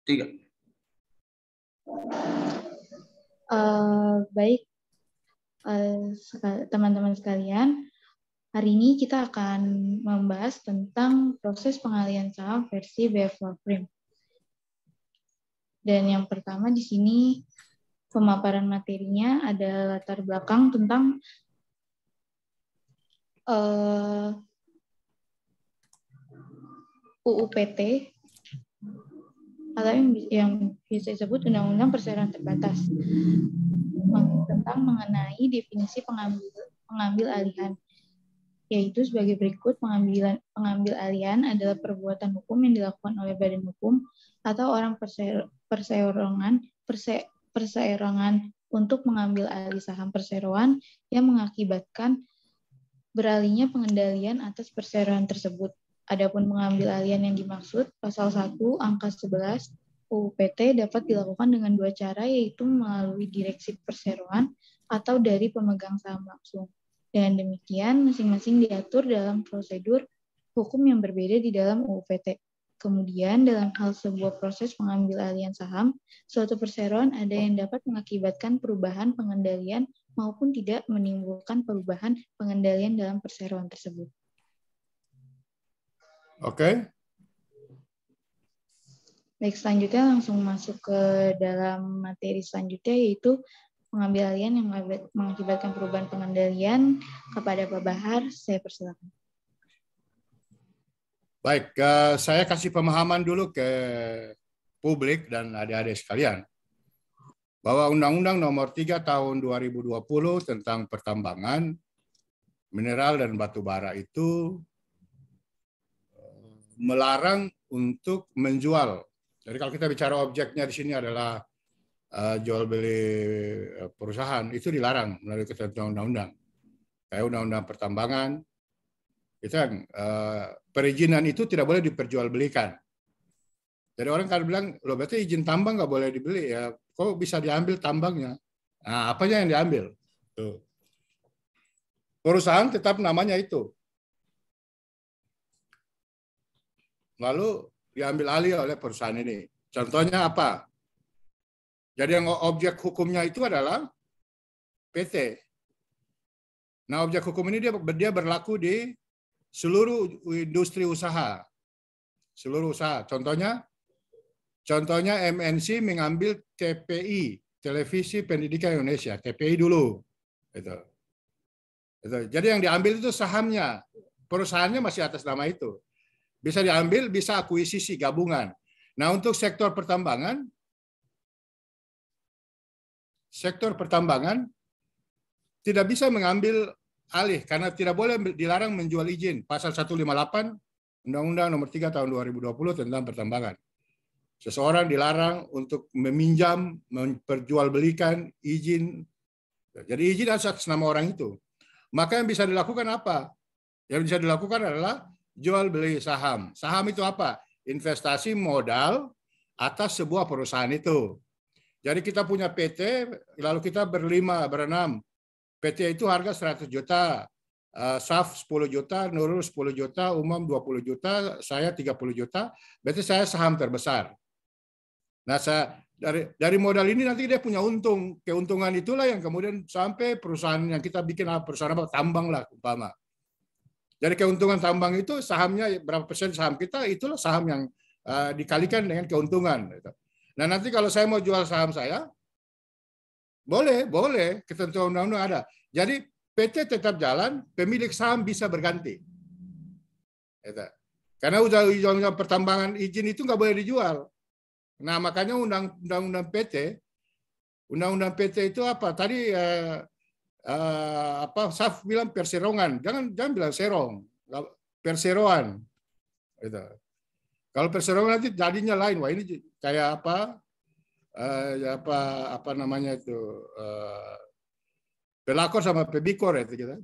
3. Baik, teman-teman sekalian, hari ini kita akan membahas tentang proses pengalihan saham versi BF Law Firm. Dan yang pertama di sini pemaparan materinya ada latar belakang tentang UUPT atau yang bisa disebut Undang-Undang Perseroan Terbatas tentang mengenai definisi pengambil alihan, yaitu sebagai berikut: pengambil alihan adalah perbuatan hukum yang dilakukan oleh badan hukum atau orang perseorangan untuk mengambil alih saham perseroan yang mengakibatkan beralihnya pengendalian atas perseroan tersebut. Adapun pengambil alihan yang dimaksud pasal 1 angka 11 UUPT dapat dilakukan dengan dua cara, yaitu melalui direksi perseroan atau dari pemegang saham langsung. Dengan demikian, masing-masing diatur dalam prosedur hukum yang berbeda di dalam UUPT. Kemudian, dalam hal sebuah proses pengambil alihan saham, suatu perseroan ada yang dapat mengakibatkan perubahan pengendalian maupun tidak menimbulkan perubahan pengendalian dalam perseroan tersebut. Oke. Baik, selanjutnya langsung masuk ke dalam materi selanjutnya, yaitu pengambil alihan yang mengakibatkan perubahan pengendalian. Kepada Pak Bahar, saya persilakan. Baik, saya kasih pemahaman dulu ke publik dan adik-adik sekalian bahwa Undang-Undang Nomor 3 Tahun 2020 tentang pertambangan, mineral dan batu bara itu melarang untuk menjual. Jadi kalau kita bicara objeknya di sini adalah jual beli perusahaan, itu dilarang melalui ketentuan undang-undang. Kayak undang-undang pertambangan, itu kan perizinan itu tidak boleh diperjualbelikan. Jadi orang kan bilang, loh berarti izin tambang nggak boleh dibeli ya? Kok bisa diambil tambangnya? Nah, apanya yang diambil? Tuh. Perusahaan tetap namanya itu. Lalu diambil alih oleh perusahaan ini. Contohnya apa? Jadi yang objek hukumnya itu adalah PT. Nah, objek hukum ini dia berlaku di seluruh industri usaha. Seluruh usaha. Contohnya MNC mengambil TPI, Televisi Pendidikan Indonesia, TPI dulu. Itu. Jadi yang diambil itu sahamnya. Perusahaannya masih atas nama itu. Bisa diambil, bisa akuisisi gabungan. Nah, untuk sektor pertambangan tidak bisa mengambil alih karena tidak boleh, dilarang menjual izin. Pasal 158 Undang-Undang Nomor 3 Tahun 2020 tentang pertambangan. Seseorang dilarang untuk meminjam, memperjualbelikan izin. Jadi izin atas nama orang itu. Maka yang bisa dilakukan apa? Yang bisa dilakukan adalah jual beli saham. Saham itu apa? Investasi modal atas sebuah perusahaan itu. Jadi kita punya PT, lalu kita berenam. PT itu harga 100 juta, SAF 10 juta, Nurul 10 juta, Umam 20 juta, saya 30 juta, berarti saya saham terbesar. Nah, dari modal ini nanti dia punya untung. Keuntungan itulah yang kemudian sampai perusahaan yang kita bikin, perusahaan apa, tambang lah umpama. Jadi keuntungan tambang itu sahamnya berapa persen saham kita, itulah saham yang dikalikan dengan keuntungan. Nah, nanti kalau saya mau jual saham saya, boleh, ketentuan undang-undang ada. Jadi PT tetap jalan, pemilik saham bisa berganti. Karena undang-undang pertambangan izin itu nggak boleh dijual. Nah, makanya undang-undang Undang-Undang PT itu apa? Tadi Saf bilang perserongan, jangan bilang serong, perseroan. Gitu. Kalau perseroan nanti jadinya lain. Wah, ini kayak apa namanya itu, pelakor sama pebikor itu gitu.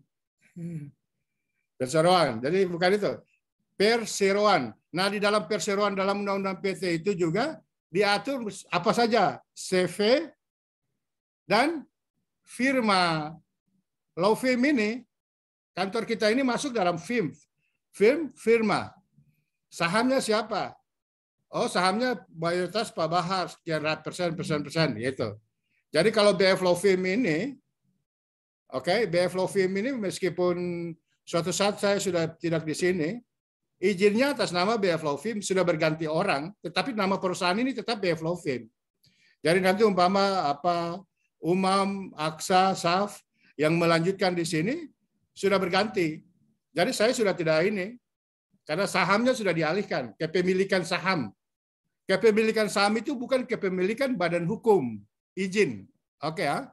Perseroan. Jadi bukan itu. Perseroan. Nah, di dalam perseroan dalam undang-undang PT itu juga diatur apa saja, CV dan firma. Law firm ini, kantor kita ini masuk dalam firma. Sahamnya siapa? oh sahamnya mayoritas Pak Bahar sekian persen gitu. Jadi kalau BF Lovim ini, oke, BF Lovim ini meskipun suatu saat saya sudah tidak di sini, izinnya atas nama BF Lovim sudah berganti orang, tetapi nama perusahaan ini tetap BF Lovim. Jadi nanti umpama apa Umam, Aksa, Saf yang melanjutkan di sini sudah berganti. Jadi saya sudah tidak ini, karena sahamnya sudah dialihkan, kepemilikan saham. Kepemilikan saham itu bukan kepemilikan badan hukum, izin. Oke ya.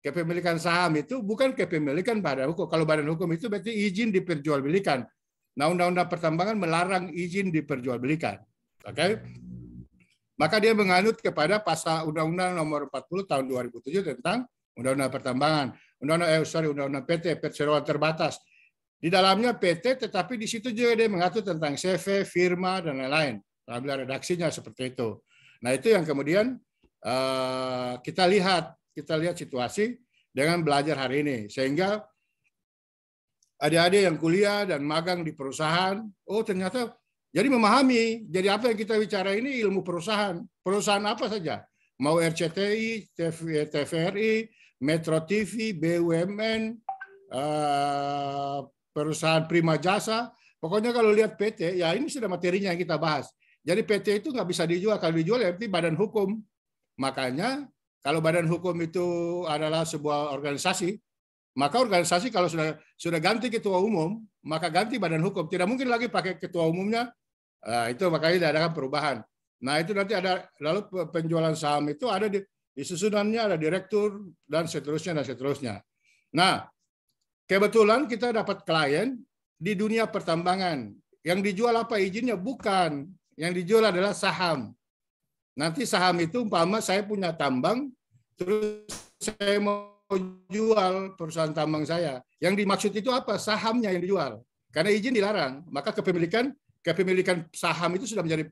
Kepemilikan saham itu bukan kepemilikan badan hukum. Kalau badan hukum itu berarti izin diperjualbelikan. Nah, Undang-Undang Pertambangan melarang izin diperjualbelikan. Oke. Maka dia menganut kepada pasal Undang-Undang Nomor 40 Tahun 2007 tentang Undang-Undang Pertambangan. Undang-Undang PT, perseroan terbatas. Di dalamnya PT, tetapi di situ juga dia mengatur tentang CV, firma, dan lain-lain. Apabila redaksinya seperti itu. Nah, itu yang kemudian kita lihat situasi dengan belajar hari ini. Sehingga adik-adik yang kuliah dan magang di perusahaan, oh ternyata jadi memahami. Jadi apa yang kita bicara ini ilmu perusahaan. Perusahaan apa saja. Mau RCTI, TVRI, Metro TV, BUMN, perusahaan Prima Jasa. Pokoknya kalau lihat PT, ya ini sudah materinya yang kita bahas. Jadi PT itu nggak bisa dijual. Kalau dijual ya berarti badan hukum. Makanya kalau badan hukum itu adalah sebuah organisasi, maka organisasi kalau sudah ganti ketua umum, maka ganti badan hukum. Tidak mungkin lagi pakai ketua umumnya. Itu makanya ada perubahan. Nah itu nanti ada lalu penjualan saham itu ada di susunannya ada direktur dan seterusnya. Nah kebetulan kita dapat klien di dunia pertambangan. Yang dijual apa izinnya? Bukan. Yang dijual adalah saham. Nanti saham itu umpama saya punya tambang, terus saya mau jual perusahaan tambang saya. Yang dimaksud itu apa? Sahamnya yang dijual. Karena izin dilarang. Maka kepemilikan saham itu sudah menjadi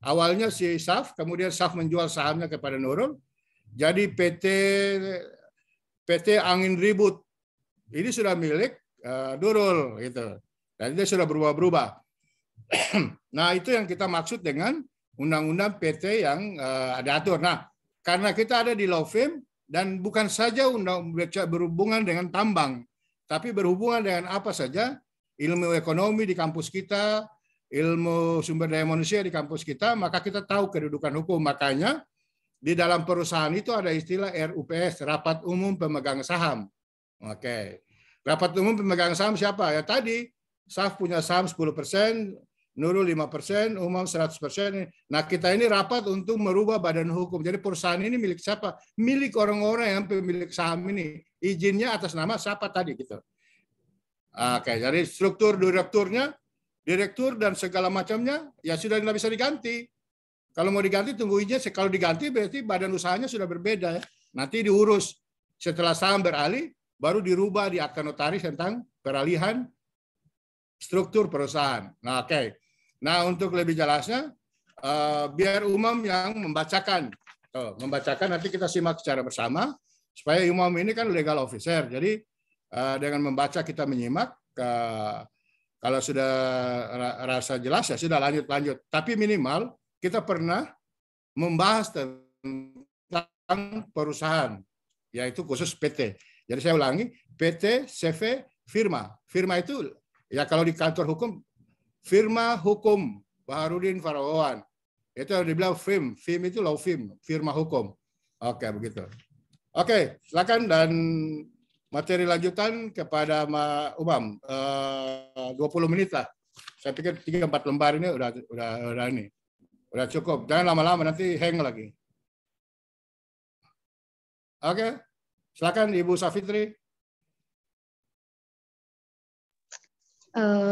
awalnya si Saf, kemudian Saf menjual sahamnya kepada Nurul. Jadi PT Angin Ribut ini sudah milik Nurul gitu. Dan dia sudah berubah-berubah. Nah, itu yang kita maksud dengan undang-undang PT yang ada atur. Nah, karena kita ada di Lovim dan bukan saja berhubungan dengan tambang, tapi berhubungan dengan apa saja, ilmu ekonomi di kampus kita, ilmu sumber daya manusia di kampus kita, maka kita tahu kedudukan hukum. Makanya di dalam perusahaan itu ada istilah RUPS, Rapat Umum Pemegang Saham. Oke. Rapat Umum Pemegang Saham siapa? Ya tadi, Saf punya saham 10%, Nurul 5%, Umam 100%. Nah, kita ini rapat untuk merubah badan hukum. Jadi perusahaan ini milik siapa? Milik orang-orang yang pemilik saham ini. Izinnya atas nama siapa tadi gitu. Oke, jadi struktur direktur dan segala macamnya ya sudah tidak bisa diganti. Kalau mau diganti tunggu izin. Kalau diganti berarti badan usahanya sudah berbeda ya. Nanti diurus setelah saham beralih baru dirubah di akta notaris tentang peralihan struktur perusahaan. Nah, oke. Nah, untuk lebih jelasnya, biar Umam yang membacakan. Nanti kita simak secara bersama, supaya Umam ini kan legal officer. Jadi, dengan membaca kita menyimak, kalau sudah rasa jelas, ya sudah lanjut. Tapi minimal, kita pernah membahas tentang perusahaan, yaitu khusus PT. Jadi saya ulangi, PT, CV, firma. Firma itu, ya kalau di kantor hukum, firma hukum Baharudin Farawawan. Itu yang dibilang FIM. FIM itu law firm, firma hukum. Oke, begitu. Oke, silakan dan materi lanjutan kepada Umam. 20 menit lah. Saya pikir 3-4 lembar ini udah cukup. Jangan lama-lama nanti hang lagi. Oke. Silakan Ibu Safitri.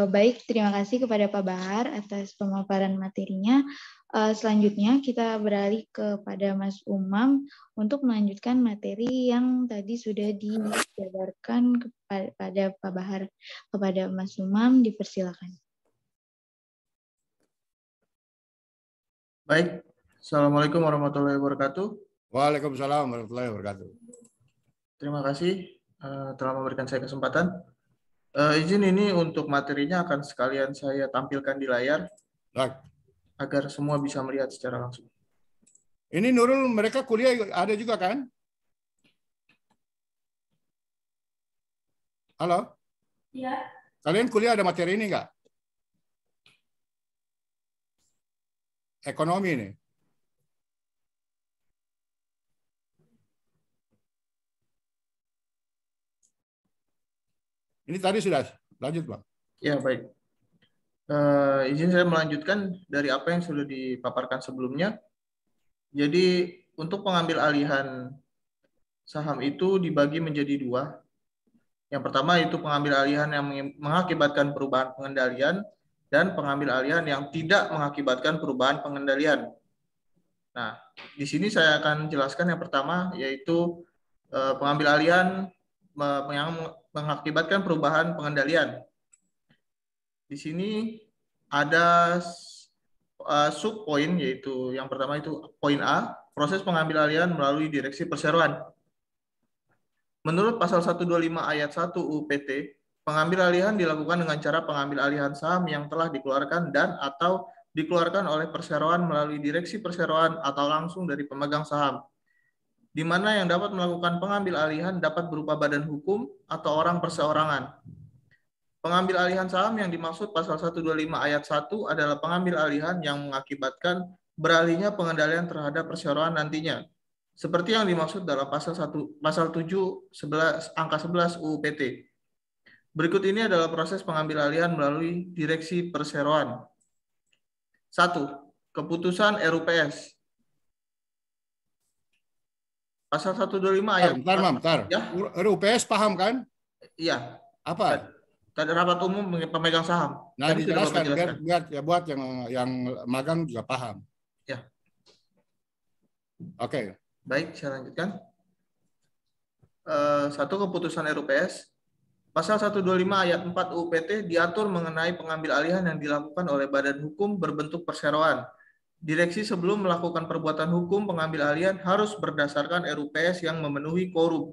Baik, terima kasih kepada Pak Bahar atas pemaparan materinya. Selanjutnya kita beralih kepada Mas Umam untuk melanjutkan materi yang tadi sudah dijabarkan kepada Pak Bahar. Kepada Mas Umam, dipersilakan. Baik, Assalamualaikum warahmatullahi wabarakatuh. Waalaikumsalam warahmatullahi wabarakatuh. Terima kasih telah memberikan saya kesempatan. Izin ini untuk materinya akan sekalian saya tampilkan di layar. Baik. agar semua bisa melihat secara langsung. Ini Nurul, mereka kuliah ada juga kan? Halo? Iya. Kalian kuliah ada materi ini nggak? Ekonomi ini. Ini tadi sudah lanjut, Bang. Ya, baik. Izin saya melanjutkan dari apa yang sudah dipaparkan sebelumnya. Jadi untuk pengambil alihan saham itu dibagi menjadi dua. Yang pertama itu pengambil alihan yang mengakibatkan perubahan pengendalian dan pengambil alihan yang tidak mengakibatkan perubahan pengendalian. Nah, di sini saya akan jelaskan yang pertama yaitu pengambil alihan yang mengakibatkan perubahan pengendalian. Di sini ada sub poin, yaitu yang pertama itu poin A, proses pengambil alihan melalui direksi perseroan. Menurut pasal 125 ayat 1 UU PT, pengambil alihan dilakukan dengan cara pengambil alihan saham yang telah dikeluarkan dan atau dikeluarkan oleh perseroan melalui direksi perseroan atau langsung dari pemegang saham, di mana yang dapat melakukan pengambil alihan dapat berupa badan hukum atau orang perseorangan. Pengambil alihan saham yang dimaksud pasal 125 ayat 1 adalah pengambil alihan yang mengakibatkan beralihnya pengendalian terhadap perseroan nantinya, seperti yang dimaksud dalam pasal 7 angka 11 UU PT. Berikut ini adalah proses pengambil alihan melalui direksi perseroan. 1. Keputusan RUPS. Pasal 125 ayat. Bentar. Ya? RUPS paham kan? Iya. Apa? Tanda rapat umum pemegang saham. Nah, dijelaskan biar buat yang magang juga paham. Ya. Oke. Baik, saya lanjutkan. 1. Keputusan RUPS. Pasal 125 ayat 4 UU PT diatur mengenai pengambil alihan yang dilakukan oleh badan hukum berbentuk perseroan. Direksi sebelum melakukan perbuatan hukum pengambil alihan harus berdasarkan RUPS yang memenuhi quorum.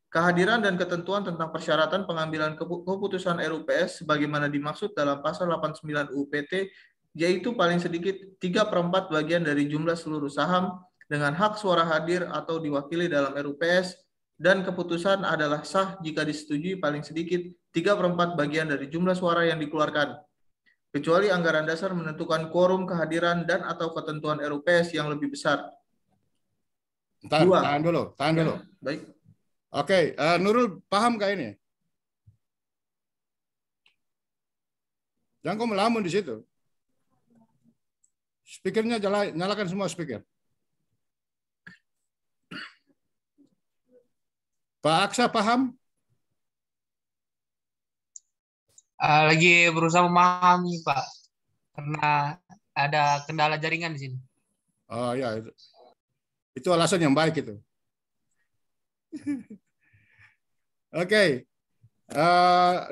Kehadiran dan ketentuan tentang persyaratan pengambilan keputusan RUPS sebagaimana dimaksud dalam pasal 89 UU PT, yaitu paling sedikit 3/4 bagian dari jumlah seluruh saham dengan hak suara hadir atau diwakili dalam RUPS, dan keputusan adalah sah jika disetujui paling sedikit 3/4 bagian dari jumlah suara yang dikeluarkan, kecuali anggaran dasar menentukan quorum kehadiran dan atau ketentuan RUPS yang lebih besar. Tahan dulu. Ya, baik. Oke, Nurul paham gak ini? Jangan kau melamun di situ. Speakernya nyalakan semua speaker. Pak Aksa paham? Lagi berusaha memahami, Pak, karena ada kendala jaringan di sini. Oh ya, itu alasan yang baik itu. Oke.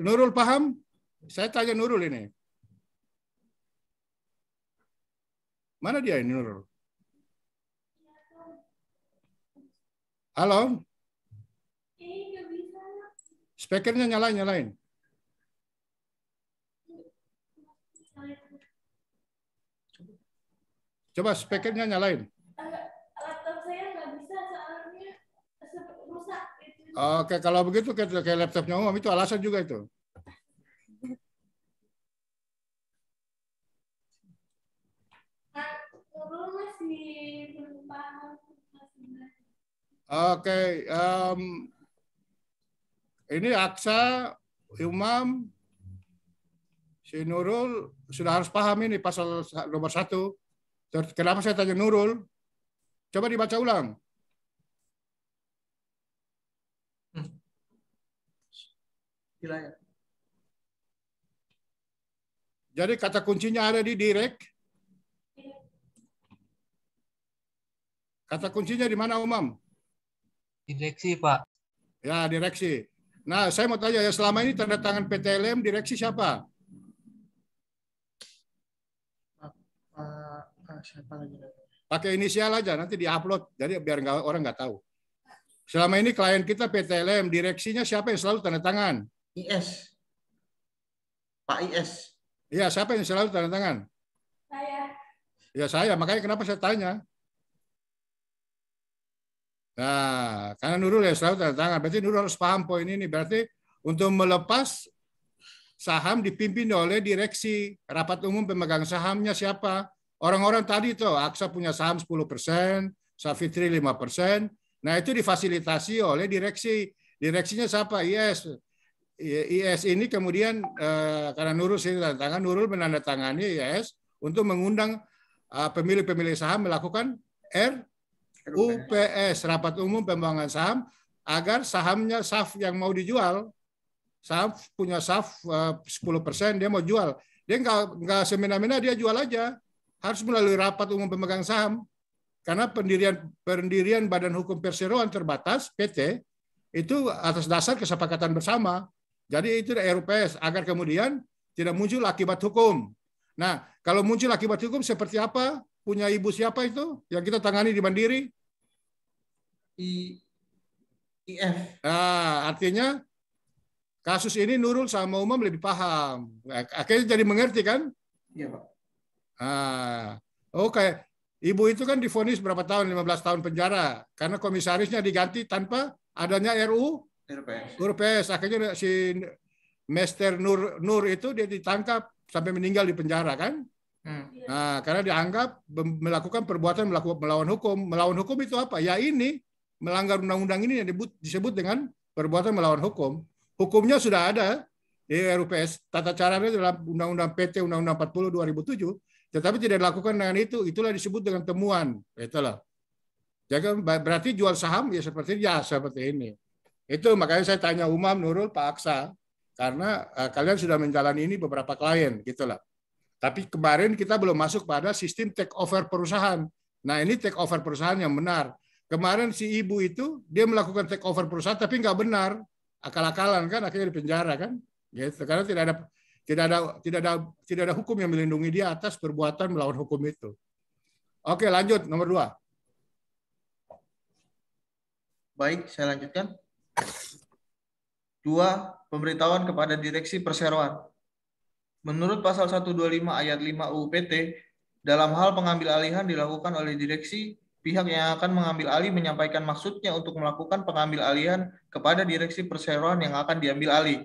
Nurul paham? Saya tanya Nurul ini. Mana dia ini Nurul? Halo? Speakernya nyalain. Coba speakernya nyalain. Laptop saya nggak bisa soalnya rusak. Oke, kalau begitu kayak laptopnya Umam itu alasan juga itu. Masih belum paham. Oke, ini Aksa, Umam, si Nurul sudah harus paham ini pasal nomor 1. Kenapa saya tanya Nurul? Coba dibaca ulang. Jadi kata kuncinya ada di direct. Kata kuncinya di mana, Umam? Direksi, Pak. Ya, direksi. Nah, saya mau tanya ya, selama ini tanda tangan PTLM direksi siapa? Siapa lagi? Pakai inisial aja, nanti diupload. Jadi biar orang nggak tahu. Selama ini klien kita PTLM, direksinya siapa yang selalu tanda tangan? IS. Pak IS. Iya, siapa yang selalu tanda tangan? Saya. Ya saya, makanya kenapa saya tanya. Nah, karena Nurul ya selalu tanda tangan. Berarti Nurul harus paham poin ini. Berarti untuk melepas saham dipimpin oleh direksi. Rapat umum pemegang sahamnya siapa? Orang-orang tadi tuh, Aksa punya saham 10%, Savitri 5%. Nah, itu difasilitasi oleh direksi. Direksinya siapa? IS. IS ini kemudian karena Nurul sini tanda tangan, Nurul menandatangani IS untuk mengundang pemilik-pemilik saham melakukan RUPS, Rapat Umum Pembangunan Saham, agar sahamnya SAF yang mau dijual, SAF punya SAF 10%, dia mau jual. Dia nggak semena-mena dia jual aja. Harus melalui Rapat Umum Pemegang Saham. Karena pendirian Badan Hukum Perseroan Terbatas, PT, itu atas dasar kesepakatan bersama. Jadi itu RUPS, agar kemudian tidak muncul akibat hukum. Nah, kalau muncul akibat hukum seperti apa? Punya ibu siapa itu yang kita tangani di Mandiri? IF. Nah, artinya kasus ini Nurul sama Umam lebih paham. Akhirnya jadi mengerti kan? Iya, Pak. Oke. Ibu itu kan divonis berapa tahun? 15 tahun penjara. Karena komisarisnya diganti tanpa adanya RUPS. Akhirnya si Mester Nur itu dia ditangkap sampai meninggal di penjara kan? Nah, karena dianggap melakukan perbuatan melawan hukum. Melawan hukum itu apa? Ya ini, melanggar undang-undang ini yang disebut dengan perbuatan melawan hukum. Hukumnya sudah ada di RUPS, tata caranya dalam Undang-Undang PT Undang-Undang 40 2007, tetapi tidak dilakukan dengan itu. Itulah disebut dengan temuan. Itulah. Jadi berarti jual saham ya seperti ini. Itu makanya saya tanya Umam, Nurul, Pak Aksa, karena kalian sudah menjalani ini beberapa klien, gitulah. Tapi kemarin kita belum masuk pada sistem take over perusahaan. Nah, ini take over perusahaan yang benar. Kemarin si ibu itu dia melakukan take over perusahaan tapi nggak benar, akal-akalan kan, akhirnya di penjara kan, gitu. Karena tidak ada hukum yang melindungi dia atas perbuatan melawan hukum itu. Oke, lanjut nomor 2. Baik, saya lanjutkan. 2. Pemberitahuan kepada direksi perseroan. Menurut pasal 125 ayat 5 UU PT, dalam hal pengambil alihan dilakukan oleh direksi, pihak yang akan mengambil alih menyampaikan maksudnya untuk melakukan pengambil alihan kepada direksi perseroan yang akan diambil alih.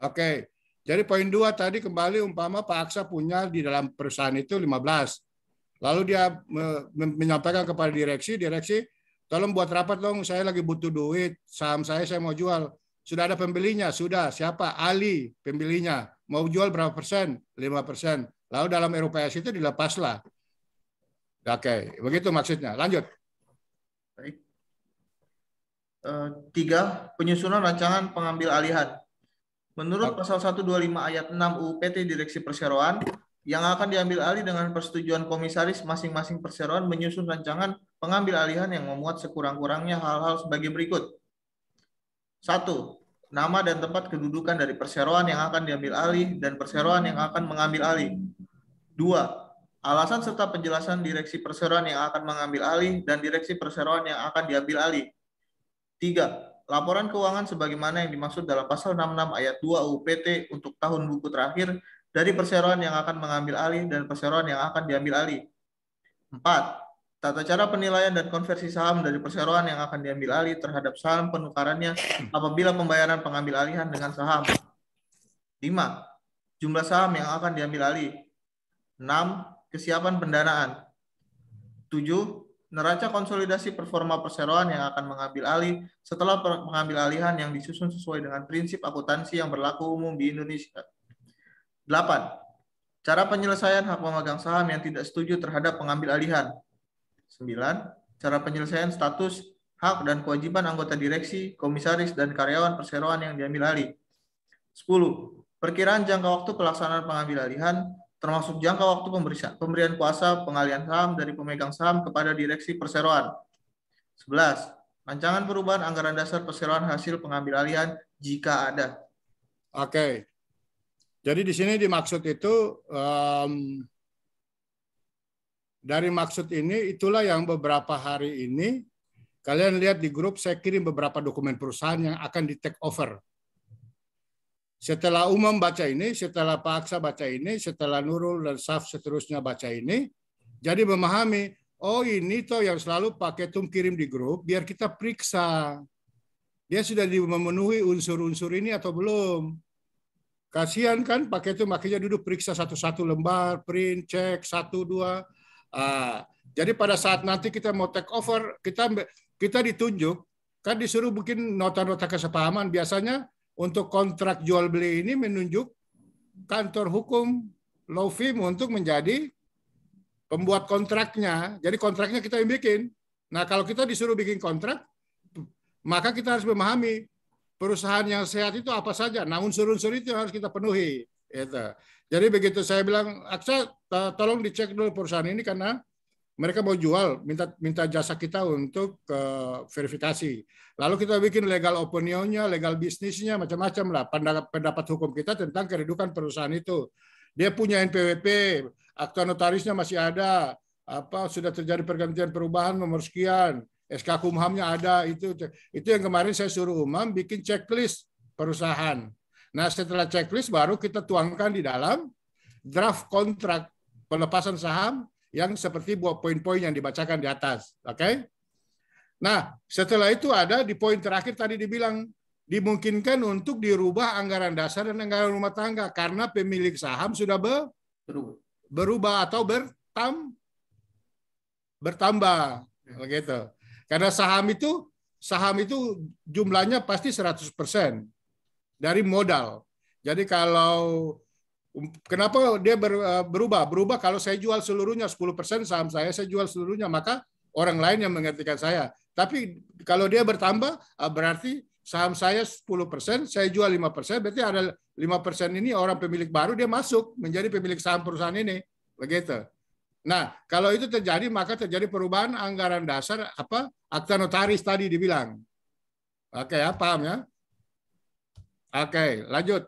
Oke, jadi poin 2 tadi kembali umpama Pak Aksa punya di dalam perusahaan itu 15. Lalu dia menyampaikan kepada direksi, tolong buat rapat dong, saya lagi butuh duit, saham saya mau jual. Sudah ada pembelinya, sudah. Siapa? Ali pembelinya. Mau jual berapa persen? 5%. Lalu dalam RUPS itu dilepaslah. Oke, begitu maksudnya. Lanjut. Baik. 3. Penyusunan rancangan pengambil alihan. Menurut pasal 125 ayat 6 UU PT Direksi Perseroan, yang akan diambil alih dengan persetujuan komisaris masing-masing perseroan menyusun rancangan pengambil alihan yang memuat sekurang-kurangnya hal-hal sebagai berikut. 1. Nama dan tempat kedudukan dari perseroan yang akan diambil alih dan perseroan yang akan mengambil alih. 2. Alasan serta penjelasan direksi perseroan yang akan mengambil alih dan direksi perseroan yang akan diambil alih. 3. Laporan keuangan sebagaimana yang dimaksud dalam pasal 66 ayat 2 UU PT untuk tahun buku terakhir dari perseroan yang akan mengambil alih dan perseroan yang akan diambil alih. 4. Tata cara penilaian dan konversi saham dari perseroan yang akan diambil alih terhadap saham penukarannya apabila pembayaran pengambil alihan dengan saham. 5. Jumlah saham yang akan diambil alih. 6. Kesiapan pendanaan. 7. Neraca konsolidasi performa perseroan yang akan mengambil alih setelah pengambil alihan yang disusun sesuai dengan prinsip akuntansi yang berlaku umum di Indonesia. 8. Cara penyelesaian hak pemegang saham yang tidak setuju terhadap pengambil alihan. 9. Cara penyelesaian status, hak, dan kewajiban anggota direksi, komisaris, dan karyawan perseroan yang diambil alih. 10. Perkiraan jangka waktu pelaksanaan pengambil alihan, termasuk jangka waktu pemberian kuasa pengalihan saham dari pemegang saham kepada direksi perseroan. 11. Rancangan perubahan anggaran dasar perseroan hasil pengambil alihan jika ada. Oke. Jadi di sini dimaksud itu dari maksud ini itulah yang beberapa hari ini kalian lihat di grup saya kirim beberapa dokumen perusahaan yang akan di take over. Setelah Umam baca ini, setelah Pak Aksa baca ini, setelah Nurul dan Saf seterusnya baca ini, Jadi memahami, oh ini toh yang selalu Pak Ketum kirim di grup, biar kita periksa. Dia sudah memenuhi unsur-unsur ini atau belum. Kasihan kan Pak Ketum akhirnya duduk periksa satu-satu lembar, print, cek, 1, 2. Jadi pada saat nanti kita mau take over, kita ditunjuk, kan disuruh bikin nota-nota kesepahaman. Biasanya untuk kontrak jual beli ini menunjuk kantor hukum law firm untuk menjadi pembuat kontraknya. Jadi kontraknya kita yang bikin. Nah kalau kita disuruh bikin kontrak, maka kita harus memahami perusahaan yang sehat itu apa saja. Nah unsur-unsur itu harus kita penuhi. Jadi begitu saya bilang, Aksa tolong dicek dulu perusahaan ini karena mereka mau jual, minta jasa kita untuk verifikasi. Lalu kita bikin legal opinionnya, legal bisnisnya, macam-macam lah. Pendapat hukum kita tentang kedudukan perusahaan itu. Dia punya NPWP, akta notarisnya masih ada, sudah terjadi pergantian perubahan nomor sekian, SK Kumhamnya ada, itu yang kemarin saya suruh Umam bikin checklist perusahaan. Nah setelah checklist baru kita tuangkan di dalam draft kontrak pelepasan saham yang seperti buat poin-poin yang dibacakan di atas. Oke? Nah, setelah itu ada di poin terakhir tadi dibilang dimungkinkan untuk dirubah anggaran dasar dan anggaran rumah tangga karena pemilik saham sudah berubah atau bertambah. Begitu. Karena saham itu jumlahnya pasti 100% dari modal. Jadi kalau kenapa dia berubah? Berubah kalau saya jual seluruhnya 10% saham saya jual seluruhnya, maka orang lain yang menggantikan saya. Tapi kalau dia bertambah, berarti saham saya 10%, saya jual 5%, berarti ada 5% ini orang pemilik baru, dia masuk menjadi pemilik saham perusahaan ini. Begitu. Nah, kalau itu terjadi, maka terjadi perubahan anggaran dasar, akta notaris tadi dibilang. Oke, ya, paham ya? Oke, lanjut.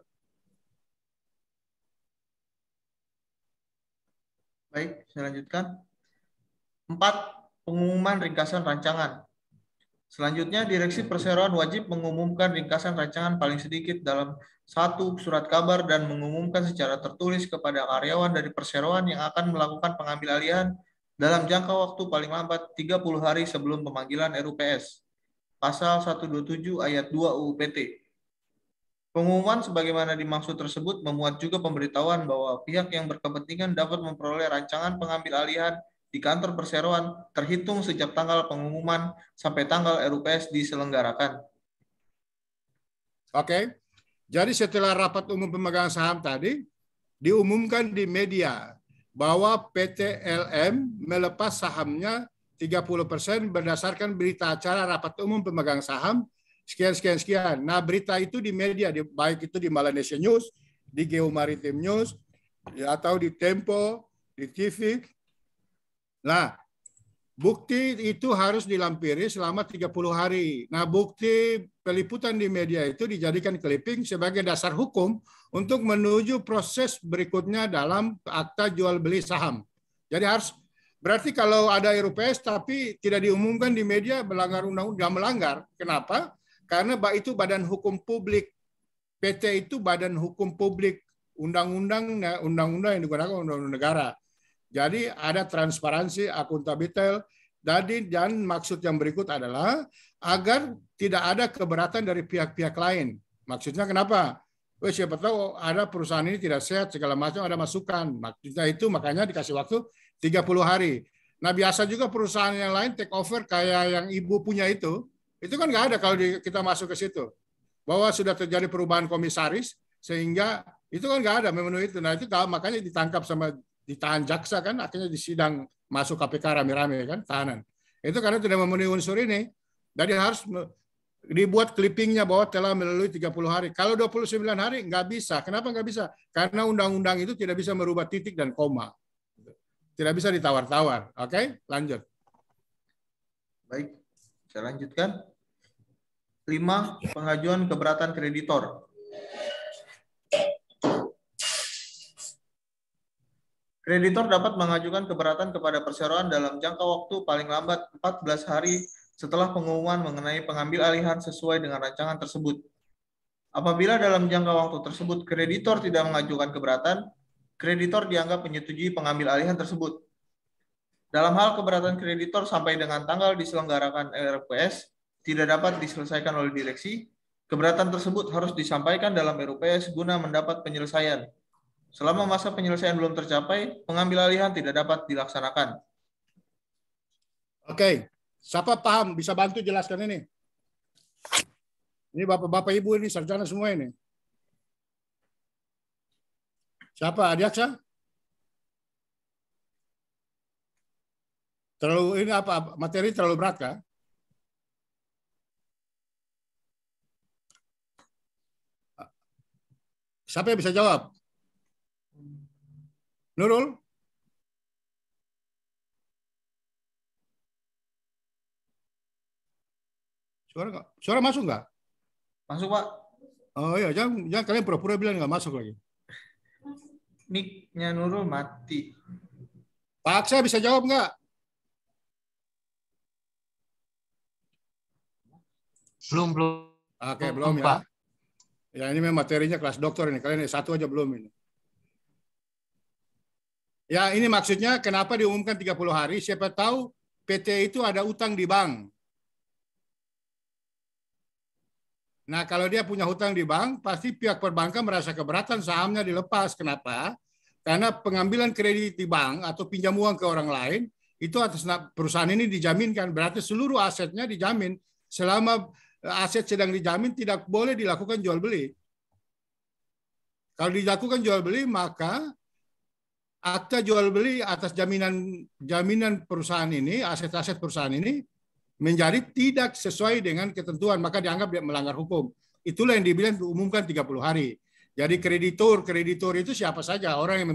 Baik, saya lanjutkan. 4. Pengumuman ringkasan rancangan. Selanjutnya, Direksi Perseroan wajib mengumumkan ringkasan rancangan paling sedikit dalam 1 surat kabar dan mengumumkan secara tertulis kepada karyawan dari perseroan yang akan melakukan pengambil alihan dalam jangka waktu paling lambat 30 hari sebelum pemanggilan RUPS. Pasal 127 ayat 2 UU PT. Pengumuman sebagaimana dimaksud tersebut memuat juga pemberitahuan bahwa pihak yang berkepentingan dapat memperoleh rancangan pengambil alihan di kantor perseroan terhitung sejak tanggal pengumuman sampai tanggal RUPS diselenggarakan. Oke, jadi setelah rapat umum pemegang saham tadi, diumumkan di media bahwa PT LM melepas sahamnya 30% berdasarkan berita acara rapat umum pemegang saham sekian. Nah, berita itu di media, baik itu di Malaysia News, di Geomaritim News, atau di Tempo, di TV. Nah, bukti itu harus dilampiri selama 30 hari. Nah, bukti peliputan di media itu dijadikan clipping sebagai dasar hukum untuk menuju proses berikutnya dalam akta jual beli saham. Jadi berarti kalau ada RUPS tapi tidak diumumkan di media, melanggar undang-undang, melanggar. Kenapa? Karena itu badan hukum publik. PT itu badan hukum publik. Undang-undang yang digunakan undang-undang negara. Jadi ada transparansi, akuntabilitas, dan maksud yang berikut adalah agar tidak ada keberatan dari pihak-pihak lain. Maksudnya kenapa? Siapa tahu ada perusahaan ini tidak sehat, segala macam ada masukan. Maksudnya itu makanya dikasih waktu 30 hari. Nah biasa juga perusahaan yang lain take over kayak yang ibu punya itu kan nggak ada kalau kita masuk ke situ. Bahwa sudah terjadi perubahan komisaris, sehingga itu kan nggak ada memenuhi itu. Nah itu makanya ditangkap ditahan jaksa kan, akhirnya disidang masuk KPK rame-rame kan, tahanan. Itu karena tidak memenuhi unsur ini. Jadi harus dibuat clippingnya bahwa telah melalui 30 hari. Kalau 29 hari nggak bisa. Kenapa nggak bisa? Karena undang-undang itu tidak bisa merubah titik dan koma. Tidak bisa ditawar-tawar. Oke, lanjut. Baik, saya lanjutkan. 5. Pengajuan keberatan kreditor. Kreditor dapat mengajukan keberatan kepada perseroan dalam jangka waktu paling lambat 14 hari setelah pengumuman mengenai pengambil alihan sesuai dengan rancangan tersebut. Apabila dalam jangka waktu tersebut kreditor tidak mengajukan keberatan, kreditor dianggap menyetujui pengambil alihan tersebut. Dalam hal keberatan kreditor sampai dengan tanggal diselenggarakan RUPS tidak dapat diselesaikan oleh direksi, keberatan tersebut harus disampaikan dalam RUPS guna mendapat penyelesaian. Selama masa penyelesaian belum tercapai, pengambil alihan tidak dapat dilaksanakan. Oke, siapa paham bisa bantu jelaskan ini? Ini bapak-bapak ibu ini sarjana semua ini. Siapa? Adiaksa? Terlalu ini apa? Materi terlalu berat kah? Siapa yang bisa jawab? Nurul? Suara masuk nggak? Masuk, Pak. Oh iya, jangan kalian pura-pura bilang nggak masuk lagi. Mic-nya Nurul mati. Pak Aksa bisa jawab nggak? Belum. Oke, belum ya. Pak. Ya ini memang materinya kelas dokter ini. Kalian satu aja belum ini. Ya ini maksudnya kenapa diumumkan 30 hari. Siapa tahu PT itu ada utang di bank. Nah kalau dia punya hutang di bank, pasti pihak perbankan merasa keberatan sahamnya dilepas. Kenapa? Karena pengambilan kredit di bank atau pinjam uang ke orang lain, itu atas perusahaan ini dijaminkan. Berarti seluruh asetnya dijamin. Selama aset sedang dijamin, tidak boleh dilakukan jual beli. Kalau dilakukan jual beli, maka akta jual beli atas jaminan perusahaan ini, aset-aset perusahaan ini, menjadi tidak sesuai dengan ketentuan, maka dianggap dia melanggar hukum. Itulah yang dibilang diumumkan 30 hari. Jadi kreditur itu siapa saja, orang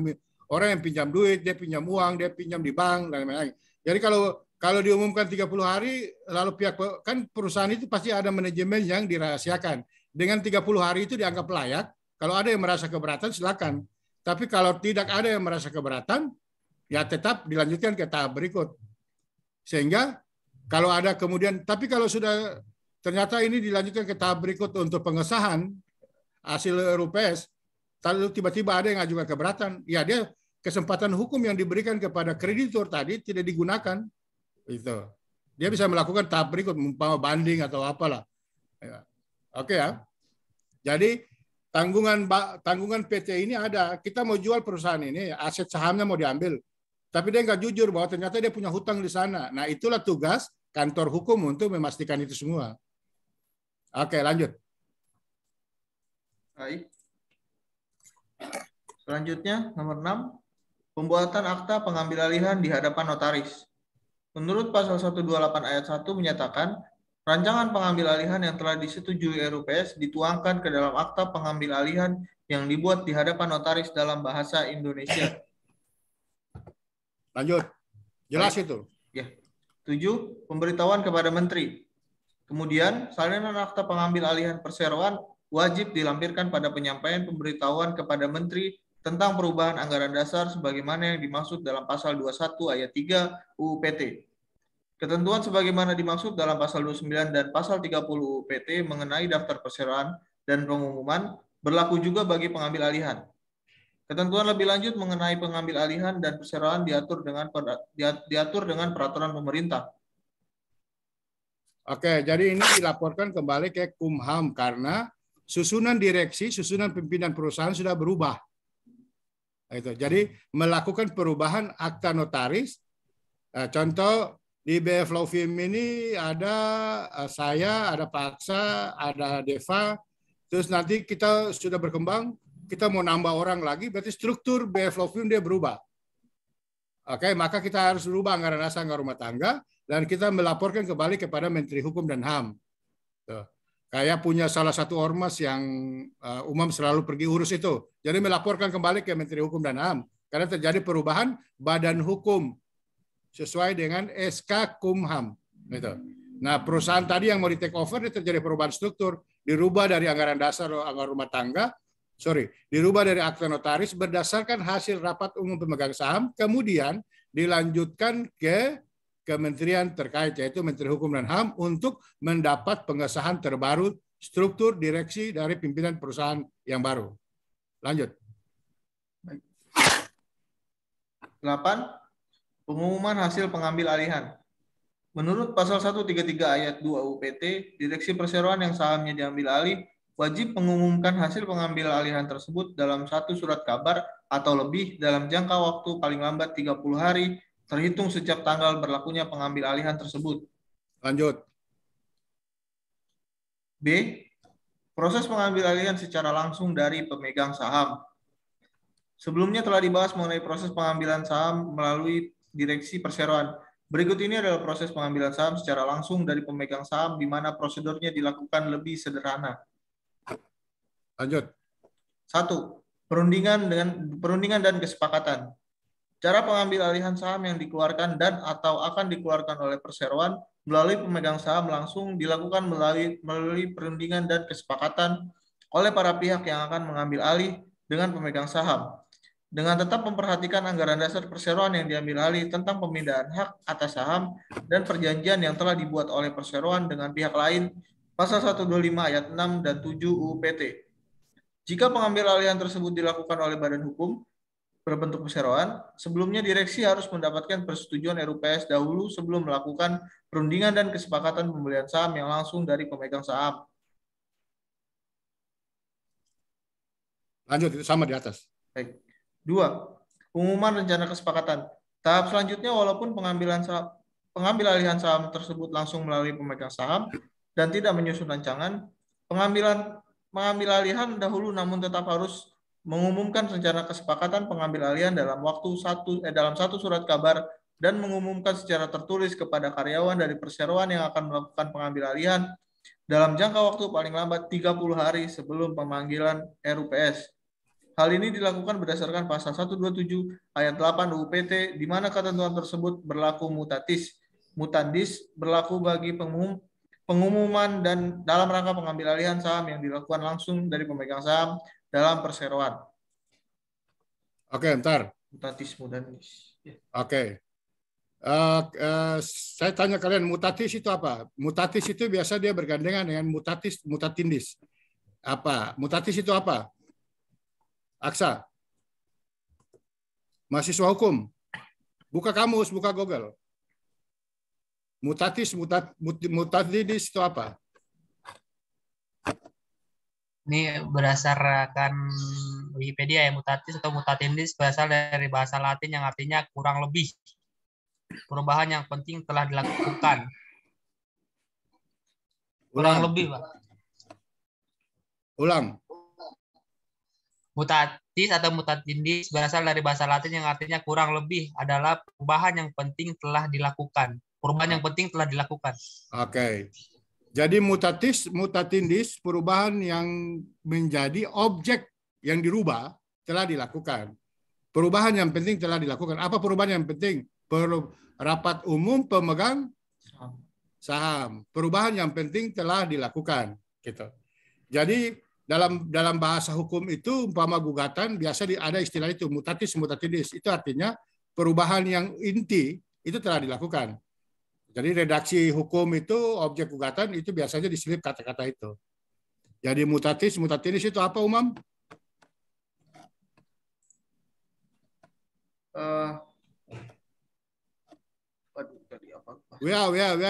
yang pinjam duit, dia pinjam uang, dia pinjam di bank dan lain-lain. Jadi kalau diumumkan 30 hari, lalu kan perusahaan itu pasti ada manajemen yang dirahasiakan. Dengan 30 hari itu dianggap layak, kalau ada yang merasa keberatan silakan. Tapi kalau tidak ada yang merasa keberatan, ya tetap dilanjutkan ke tahap berikut. Sehingga kalau ada kemudian, tapi kalau sudah ternyata ini dilanjutkan ke tahap berikut untuk pengesahan hasil RUPS, lalu tiba-tiba ada yang ajukan keberatan, ya dia kesempatan hukum yang diberikan kepada kreditur tadi tidak digunakan. Itu. Dia bisa melakukan tahap berikut, umpama banding atau apalah. Ya. Oke ya. Jadi tanggungan PT ini ada. Kita mau jual perusahaan ini, aset sahamnya mau diambil. Tapi dia nggak jujur bahwa ternyata dia punya hutang di sana. Nah itulah tugas kantor hukum untuk memastikan itu semua. Oke, lanjut. Baik. Selanjutnya, nomor 6. Pembuatan akta pengambil alihan di hadapan notaris. Menurut pasal 128 ayat 1 menyatakan, rancangan pengambil alihan yang telah disetujui RUPS dituangkan ke dalam akta pengambil alihan yang dibuat di hadapan notaris dalam bahasa Indonesia. Lanjut. Jelas Baik. itu. Ya. 7. Pemberitahuan kepada Menteri. Kemudian, salinan akta pengambil alihan perseroan wajib dilampirkan pada penyampaian pemberitahuan kepada Menteri tentang perubahan anggaran dasar sebagaimana yang dimaksud dalam pasal 21 ayat 3 UU PT. Ketentuan sebagaimana dimaksud dalam pasal 29 dan pasal 30 UU PT mengenai daftar perseroan dan pengumuman berlaku juga bagi pengambil alihan. Ketentuan lebih lanjut mengenai pengambil alihan dan perseroan diatur dengan peraturan pemerintah. Oke, jadi ini dilaporkan kembali ke Kumham karena susunan direksi, susunan pimpinan perusahaan sudah berubah. Itu. Jadi melakukan perubahan akta notaris. Contoh di BF Law Firm ini ada saya, ada Pak Aksa, ada Deva. Terus nanti kita sudah berkembang, kita mau nambah orang lagi, berarti struktur BF Law Firm dia berubah. Oke, maka kita harus berubah anggaran dasar anggaran rumah tangga dan kita melaporkan kembali kepada Menteri Hukum dan HAM. Tuh. Kayak punya salah satu ormas yang umum selalu pergi urus itu. Jadi melaporkan kembali ke Menteri Hukum dan HAM karena terjadi perubahan badan hukum sesuai dengan SK Kumham. Gitu. Nah, perusahaan tadi yang mau di take over itu terjadi perubahan struktur, dirubah dari anggaran dasar anggaran rumah tangga, dirubah dari akta notaris berdasarkan hasil rapat umum pemegang saham, kemudian dilanjutkan ke kementerian terkait, yaitu Menteri Hukum dan HAM, untuk mendapat pengesahan terbaru struktur direksi dari pimpinan perusahaan yang baru. Lanjut. 8. Pengumuman hasil pengambil alihan. Menurut pasal 133 ayat 2 UPT, Direksi Perseroan yang sahamnya diambil alih wajib mengumumkan hasil pengambil alihan tersebut dalam satu surat kabar atau lebih dalam jangka waktu paling lambat 30 hari terhitung sejak tanggal berlakunya pengambil alihan tersebut. Lanjut. B. Proses pengambil alihan secara langsung dari pemegang saham. Sebelumnya telah dibahas mengenai proses pengambilan saham melalui Direksi Perseroan. Berikut ini adalah proses pengambilan saham secara langsung dari pemegang saham di mana prosedurnya dilakukan lebih sederhana. Lanjut. 1. Perundingan dan kesepakatan. Cara pengambil alihan saham yang dikeluarkan dan atau akan dikeluarkan oleh perseroan melalui pemegang saham langsung dilakukan melalui perundingan dan kesepakatan oleh para pihak yang akan mengambil alih dengan pemegang saham. Dengan tetap memperhatikan anggaran dasar perseroan yang diambil alih tentang pemindahan hak atas saham dan perjanjian yang telah dibuat oleh perseroan dengan pihak lain, pasal 125 ayat 6 dan 7 UPT. Jika pengambil alihan tersebut dilakukan oleh badan hukum berbentuk perseroan, sebelumnya direksi harus mendapatkan persetujuan RUPS dahulu sebelum melakukan perundingan dan kesepakatan pembelian saham yang langsung dari pemegang saham. Lanjut, itu sama di atas. Baik. 2. Pengumuman rencana kesepakatan. Tahap selanjutnya, walaupun pengambil alihan saham tersebut langsung melalui pemegang saham dan tidak menyusun rancangan, mengambil alihan dahulu namun tetap harus mengumumkan rencana kesepakatan pengambil alihan dalam satu surat kabar dan mengumumkan secara tertulis kepada karyawan dari perseroan yang akan melakukan pengambil alihan dalam jangka waktu paling lambat 30 hari sebelum pemanggilan RUPS. Hal ini dilakukan berdasarkan pasal 127 ayat 8 UPT di mana ketentuan tersebut berlaku mutatis. Mutandis berlaku bagi pengumuman dan dalam rangka pengambil alihan saham yang dilakukan langsung dari pemegang saham dalam perseroan. Oke, ntar. Mutatis mutandis. Oke. Saya tanya kalian, mutatis itu apa? Mutatis itu biasa dia bergandengan dengan mutatindis. Apa? Mutatis itu apa? Aksa. Mahasiswa hukum. Buka kamus, buka Google. Mutatindis itu apa? Ini berdasarkan Wikipedia ya, mutatis atau mutatindis berasal dari bahasa Latin yang artinya kurang lebih. Perubahan yang penting telah dilakukan. Kurang lebih, Pak. Ulang. Mutatis atau mutatindis berasal dari bahasa Latin yang artinya kurang lebih adalah perubahan yang penting telah dilakukan. Perubahan yang penting telah dilakukan. Oke. Jadi mutatindis, perubahan yang menjadi objek yang dirubah telah dilakukan. Perubahan yang penting telah dilakukan. Apa perubahan yang penting? Rapat umum pemegang saham. Perubahan yang penting telah dilakukan. Gitu. Jadi dalam bahasa hukum itu umpama gugatan biasa ada istilah itu mutatis mutatindis. Itu artinya perubahan yang inti itu telah dilakukan. Jadi redaksi hukum itu objek gugatan itu biasanya diselip kata-kata itu. Jadi mutatis mutatindis itu apa, Umam?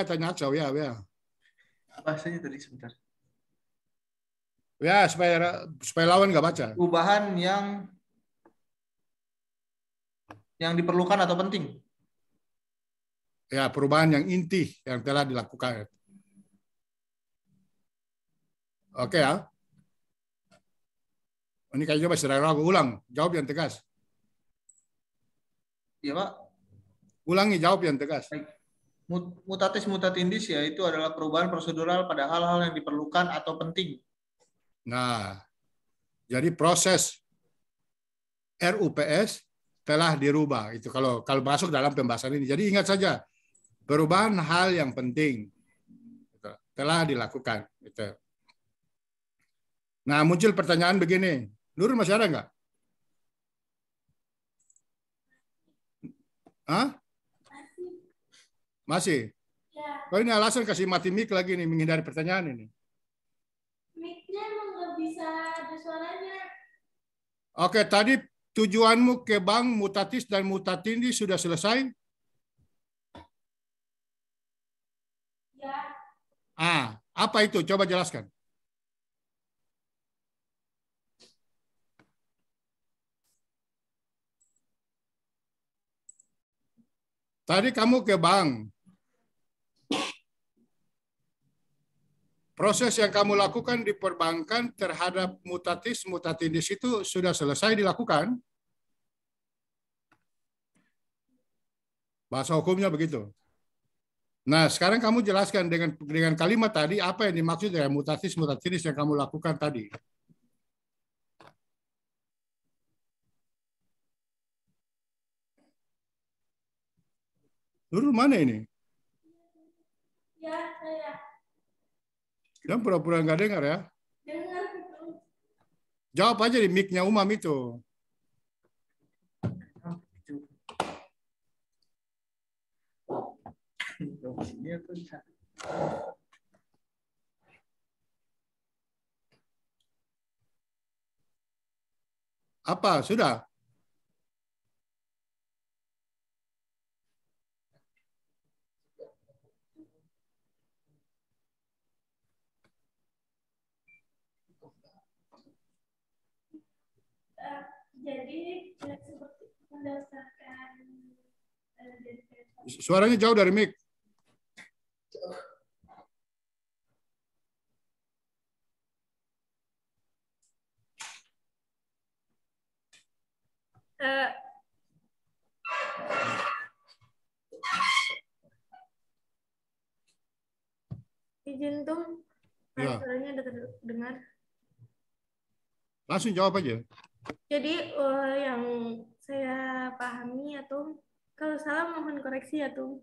Tanya Aksa, Bahasanya tadi sebentar. Ya, supaya lawan nggak baca. Perubahan yang diperlukan atau penting. Ya, perubahan yang inti yang telah dilakukan. Oke ya. Ini kayaknya masih ragu. Ulang, jawab yang tegas. Iya, Pak. Ulangi, jawab yang tegas. Baik. Mutatis mutandis yaitu adalah perubahan prosedural pada hal-hal yang diperlukan atau penting. Nah, jadi proses RUPS telah dirubah. Itu kalau masuk dalam pembahasan ini. Jadi ingat saja, perubahan hal yang penting telah dilakukan. Gitu. Nah, muncul pertanyaan begini. Nurul masih ada nggak? Hah? Masih? Ya, Oh, ini alasan kasih mati mic lagi nih, menghindari pertanyaan ini. mic-nya emang nggak bisa ada suaranya. Oke, tadi tujuanmu ke bank mutatis dan mutatindis sudah selesai? Apa itu? Coba jelaskan. Tadi kamu ke bank. Proses yang kamu lakukan di perbankan terhadap mutatis mutandis itu sudah selesai dilakukan. Bahasa hukumnya begitu. Nah, sekarang kamu jelaskan dengan kalimat tadi apa yang dimaksud dengan mutatis mutandis yang kamu lakukan tadi. Nurul mana ini? Ya, saya Dan pura-pura nggak dengar ya. dengar. Jawab aja di mic-nya Umam itu. Apa? Sudah? Jadi seperti mendasarkan Suaranya jauh dari mic. izin tuh Ya. suaranya ada terdengar. Langsung jawab aja. Jadi yang saya pahami atau kalau salah mohon koreksi ya tuh.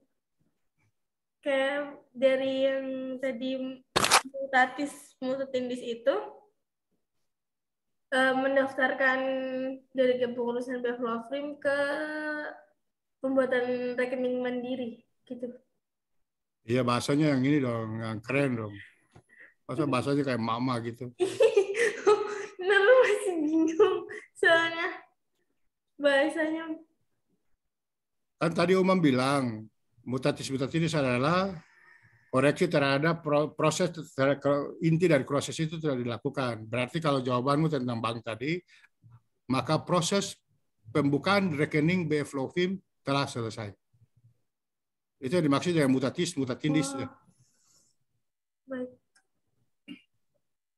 Kayak dari yang tadi mutatis mutandis itu mendaftarkan dari kepengurusan Bevlofrim ke pembuatan rekening mandiri gitu. Iya, bahasanya yang ini dong, yang keren dong. Masa bahasanya kayak mama gitu. Kenapa masih bingung soalnya bahasanya. Kan tadi Umam bilang, mutatis mutandis adalah koreksi terhadap proses, inti dari proses itu telah dilakukan. Berarti kalau jawabanmu tentang bank tadi, maka proses pembukaan rekening Bevlofrim telah selesai. Itu yang dimaksud dengan mutatis mutandis. Baik.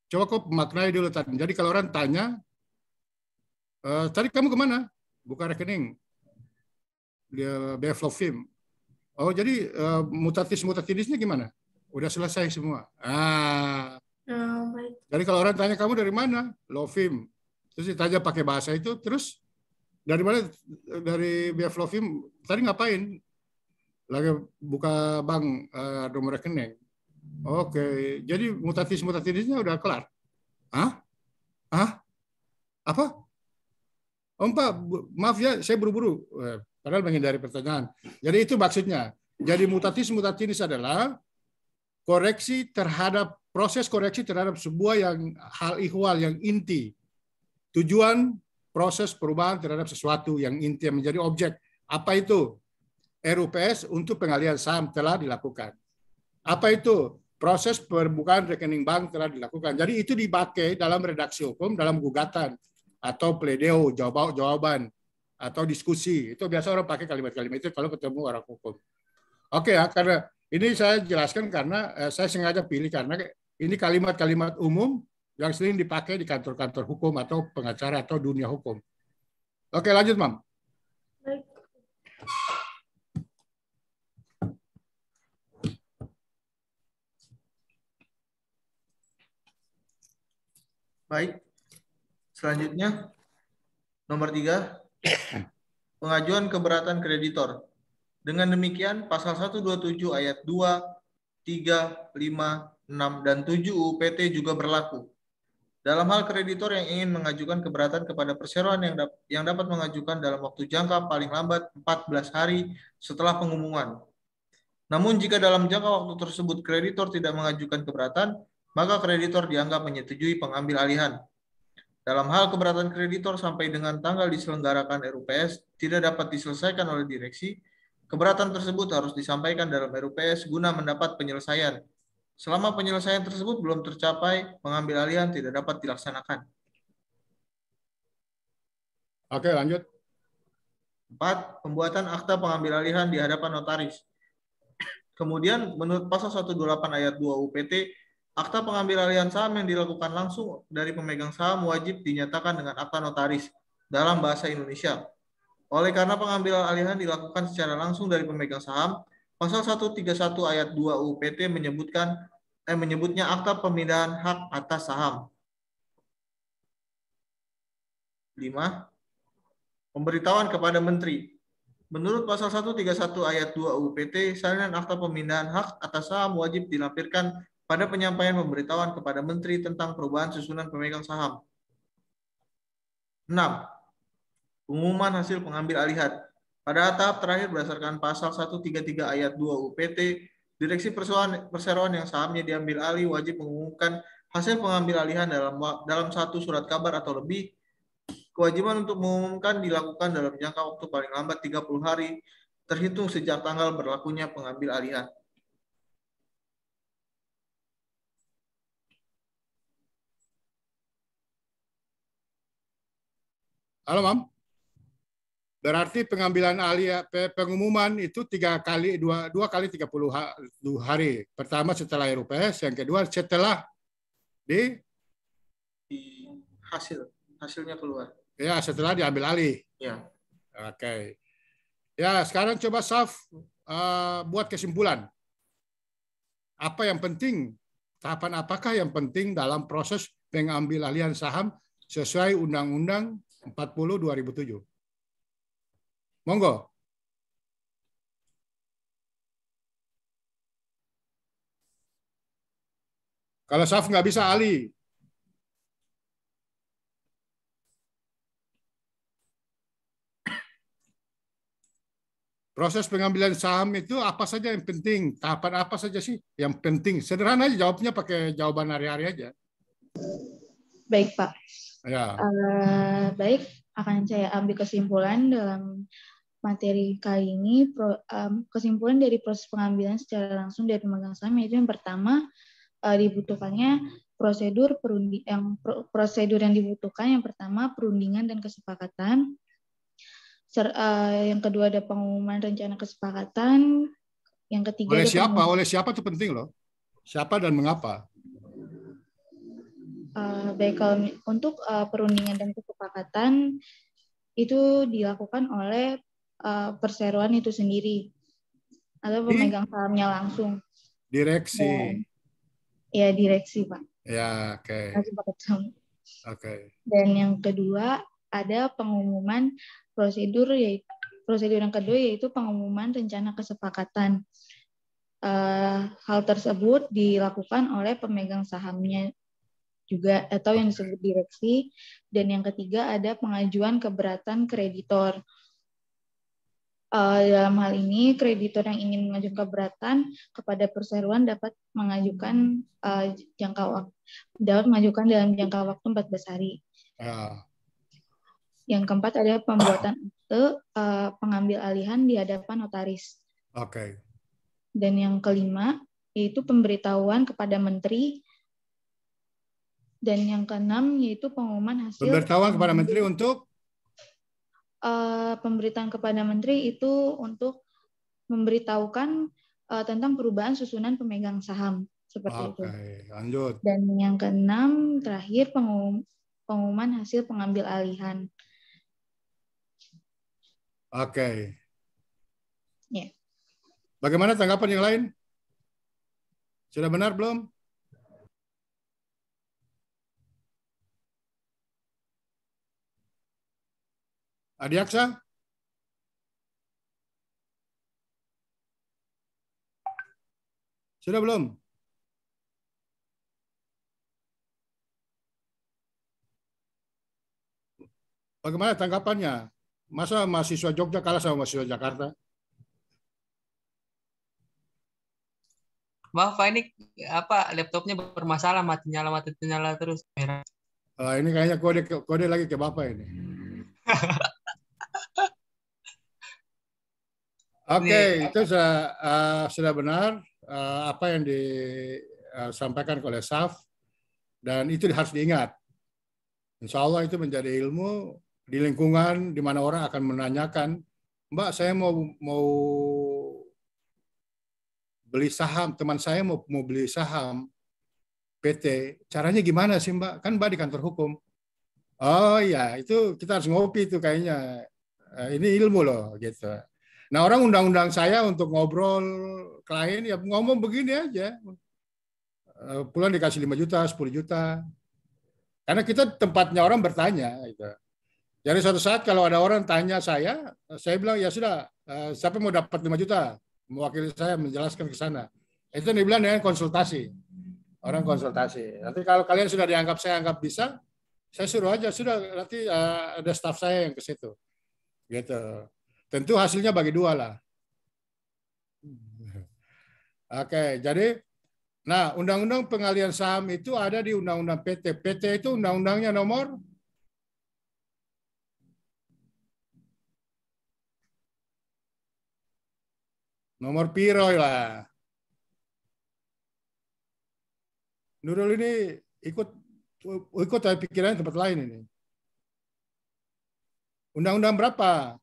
Coba kau maknai dulu tadi. Jadi kalau orang tanya, tadi kamu kemana? Buka rekening Bevlofrim. Oh, jadi mutatis mutandisnya gimana? Udah selesai semua. Baik. Jadi kalau orang tanya kamu dari mana? Lofim. Terus ditanya pakai bahasa itu, terus dari mana? Dari Bevlofrim. Tadi ngapain? Lagi buka bank nomor rekening. Oke, jadi mutatis mutandisnya udah kelar. Apa? Oh, Pak, maaf ya, saya buru-buru. Padahal menghindari pertanyaan. Jadi itu maksudnya. Jadi mutatis mutandis adalah koreksi terhadap proses koreksi terhadap sebuah yang hal ihwal yang inti. Tujuan proses perubahan terhadap sesuatu yang inti yang menjadi objek. Apa itu? RUPS untuk pengalihan saham telah dilakukan. Apa itu? Proses pembukaan rekening bank telah dilakukan. Jadi itu dipakai dalam redaksi hukum, dalam gugatan atau pledeo, jawaban atau diskusi. Itu biasa orang pakai kalimat-kalimat itu kalau ketemu orang hukum. Oke ya, karena ini saya jelaskan karena saya sengaja pilih karena ini kalimat-kalimat umum yang sering dipakai di kantor-kantor hukum atau pengacara atau dunia hukum. Oke, lanjut, Mam. Baik. Baik. Selanjutnya, nomor 3, pengajuan keberatan kreditor. Dengan demikian, pasal 127 ayat 2, 3, 5, 6, dan 7 UU PT juga berlaku. Dalam hal kreditor yang ingin mengajukan keberatan kepada perseroan yang dapat mengajukan dalam waktu jangka paling lambat 14 hari setelah pengumuman. Namun jika dalam jangka waktu tersebut kreditor tidak mengajukan keberatan, maka kreditor dianggap menyetujui pengambil alihan. Dalam hal keberatan kreditor sampai dengan tanggal diselenggarakan RUPS tidak dapat diselesaikan oleh direksi, keberatan tersebut harus disampaikan dalam RUPS guna mendapat penyelesaian. Selama penyelesaian tersebut belum tercapai, pengambil alihan tidak dapat dilaksanakan. Oke, lanjut. 4. Pembuatan akta pengambil alihan di hadapan notaris. Kemudian, menurut pasal 128 ayat 2 UPT, akta pengambil alihan saham yang dilakukan langsung dari pemegang saham wajib dinyatakan dengan akta notaris dalam bahasa Indonesia. Oleh karena pengambilan alihan dilakukan secara langsung dari pemegang saham, pasal 131 ayat 2 UPT menyebutnya akta pemindahan hak atas saham. 5. Pemberitahuan kepada menteri. Menurut pasal 131 ayat 2 UPT, salinan akta pemindahan hak atas saham wajib dilampirkan pada penyampaian pemberitahuan kepada menteri tentang perubahan susunan pemegang saham. 6. Pengumuman hasil pengambil alihan. Pada tahap terakhir berdasarkan pasal 133 ayat 2 UPT, Direksi Perseroan yang sahamnya diambil alih wajib mengumumkan hasil pengambil alihan dalam satu surat kabar atau lebih. Kewajiban untuk mengumumkan dilakukan dalam jangka waktu paling lambat 30 hari terhitung sejak tanggal berlakunya pengambil alihan. Halo, Mam. Berarti pengambilan alih pengumuman itu 2 kali 30 hari. Pertama setelah RUPS, yang kedua setelah di hasilnya keluar. Ya, setelah diambil alih. Ya. Oke. Ya, sekarang coba Saf buat kesimpulan. Apa yang penting? Tahapan apakah yang penting dalam proses pengambil alihan saham sesuai Undang-Undang 40 2007? Monggo. Kalau Saf nggak bisa alih. Proses pengambilan saham itu apa saja yang penting? Tahapan apa saja sih yang penting? Sederhana aja jawabnya, pakai jawaban hari-hari aja. Baik, Pak. Ya. Baik, akan saya ambil kesimpulan dalam materi kali ini. Kesimpulan dari proses pengambilan secara langsung dari pemegang saham yaitu yang pertama, dibutuhkannya prosedur yang dibutuhkan yang pertama perundingan dan kesepakatan. Yang kedua ada pengumuman rencana kesepakatan. Yang ketiga oleh siapa itu penting loh. Siapa dan mengapa? Baik, kalau untuk perundingan dan kesepakatan itu dilakukan oleh perseroan itu sendiri atau pemegang sahamnya langsung. Direksi. Ya, direksi, Pak. Ya, oke. Oke. Dan yang kedua ada pengumuman prosedur yang kedua yaitu pengumuman rencana kesepakatan. Hal tersebut dilakukan oleh pemegang sahamnya juga atau yang disebut direksi. Dan yang ketiga ada pengajuan keberatan kreditor. Dalam hal ini kreditor yang ingin mengajukan keberatan kepada perseroan dapat mengajukan dalam jangka waktu 14 hari. Yang keempat ada pembuatan akte pengambil alihan di hadapan notaris. Oke. Dan yang kelima yaitu pemberitahuan kepada menteri. Dan yang keenam yaitu pengumuman hasil. Pemberitahuan kepada menteri untuk? Pemberitaan kepada menteri itu untuk memberitahukan tentang perubahan susunan pemegang saham seperti itu. Lanjut. Dan yang keenam terakhir pengumuman hasil pengambil alihan. Oke. Ya. Bagaimana tanggapan yang lain? Sudah benar belum? Adiaksa? Sudah belum? Bagaimana tanggapannya? Masa mahasiswa Jogja kalah sama mahasiswa Jakarta? Maaf Pak, ini laptopnya bermasalah, mati nyala terus. Ini kayaknya kode lagi ke Bapak ini. Oke, itu sudah benar apa yang sampaikan oleh SAF, dan itu harus diingat. Insya Allah itu menjadi ilmu di lingkungan di mana orang akan menanyakan, Mbak, saya mau beli saham, teman saya mau beli saham PT, caranya gimana sih Mbak? Kan Mbak di kantor hukum. Oh ya, itu kita harus ngopi itu kayaknya. Ini ilmu loh gitu. Nah, orang undang-undang saya untuk ngobrol klien ya ngomong begini aja. Pulang dikasih 5 juta, 10 juta. Karena kita tempatnya orang bertanya gitu. Jadi suatu saat kalau ada orang tanya saya bilang ya sudah, siapa mau dapat 5 juta? Mewakili saya menjelaskan ke sana. Itu dibilang dengan konsultasi. Orang konsultasi. Nanti kalau kalian sudah dianggap saya anggap bisa, saya suruh aja, sudah nanti ada staf saya yang ke situ. Gitu. Tentu hasilnya bagi dua lah. Oke, jadi nah, undang-undang pengalihan saham itu ada di undang-undang PT. PT itu undang-undangnya nomor piro lah. Nurul ini ikut pikirannya tempat lain ini. Undang-undang berapa?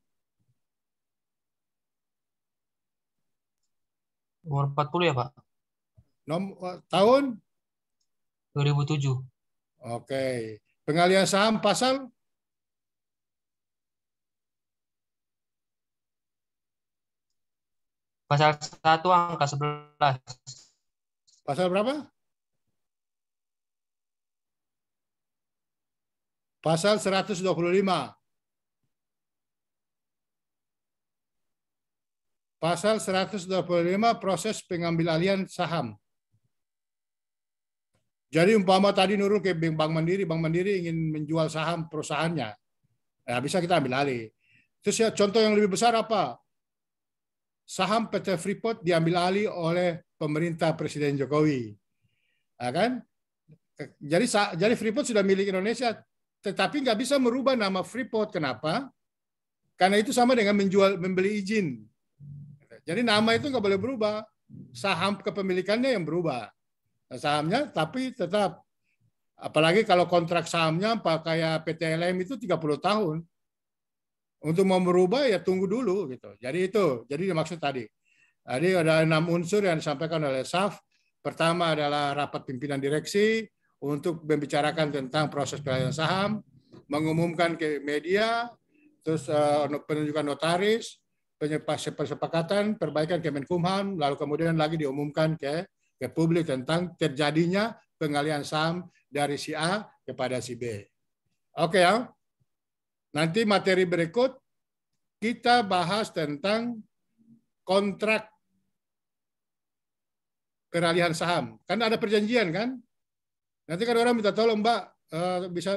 Nomor 40 ya, Pak? Tahun? 2007. Oke. Pengalihan saham pasal? Pasal 1 angka 11. Pasal berapa? Pasal 125. Pasal 125 proses pengambil alihan saham. Jadi umpama tadi Nurul ke Bank Mandiri ingin menjual saham perusahaannya. Nah, bisa kita ambil alih. Terus ya, contoh yang lebih besar apa? Saham PT Freeport diambil alih oleh pemerintah Presiden Jokowi. Nah, kan? Jadi Freeport sudah milik Indonesia, tetapi nggak bisa merubah nama Freeport. Kenapa? Karena itu sama dengan membeli izin. Jadi nama itu nggak boleh berubah. Saham kepemilikannya yang berubah. Sahamnya tapi tetap. Apalagi kalau kontrak sahamnya kayak PT LM itu 30 tahun. Untuk mau berubah ya tunggu dulu gitu. Jadi dimaksud tadi. Jadi ada 6 unsur yang disampaikan oleh SAF. Pertama adalah rapat pimpinan direksi untuk membicarakan tentang proses pengalihan saham, mengumumkan ke media, terus penunjukan notaris, persepakatan, perbaikan Kemenkumham, lalu kemudian lagi diumumkan ke publik tentang terjadinya pengalihan saham dari si A kepada si B. Oke ya. Nanti materi berikut kita bahas tentang kontrak peralihan saham. Kan ada perjanjian kan? Nanti kan orang minta tolong, Mbak,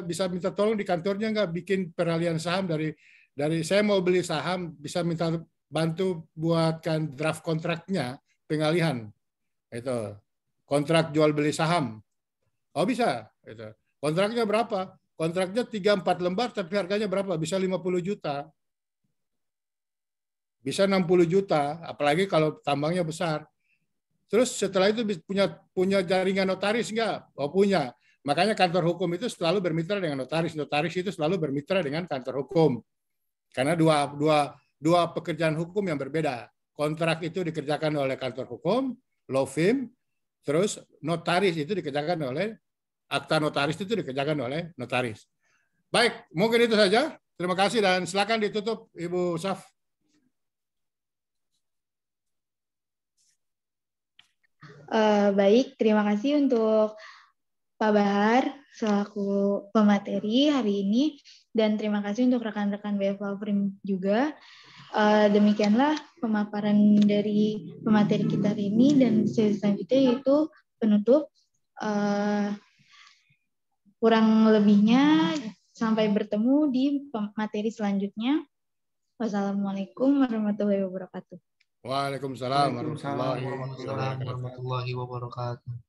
bisa minta tolong di kantornya nggak bikin peralihan saham dari saya mau beli saham, bisa minta bantu buatkan draft kontraknya pengalihan. Itu kontrak jual beli saham. Oh bisa. Itu. Kontraknya berapa? Kontraknya 3-4 lembar, tapi harganya berapa? Bisa 50 juta. Bisa 60 juta, apalagi kalau tambangnya besar. Terus setelah itu punya jaringan notaris enggak? Oh punya. Makanya kantor hukum itu selalu bermitra dengan notaris. Notaris itu selalu bermitra dengan kantor hukum. Karena dua pekerjaan hukum yang berbeda. Kontrak itu dikerjakan oleh kantor hukum, law firm, terus notaris itu dikerjakan oleh akta notaris itu dikerjakan oleh notaris. Baik, mungkin itu saja. Terima kasih dan silakan ditutup Ibu Saf. Baik, terima kasih untuk Pak Bahar selaku pemateri hari ini dan terima kasih untuk rekan-rekan BFA Frame juga. Demikianlah pemaparan dari pemateri kita hari ini dan sesi selanjutnya yaitu penutup. Kurang lebihnya sampai bertemu di materi selanjutnya. Wassalamualaikum warahmatullahi wabarakatuh. Waalaikumsalam Waalaikumsalam warahmatullahi Warahmatullahi wabarakatuh.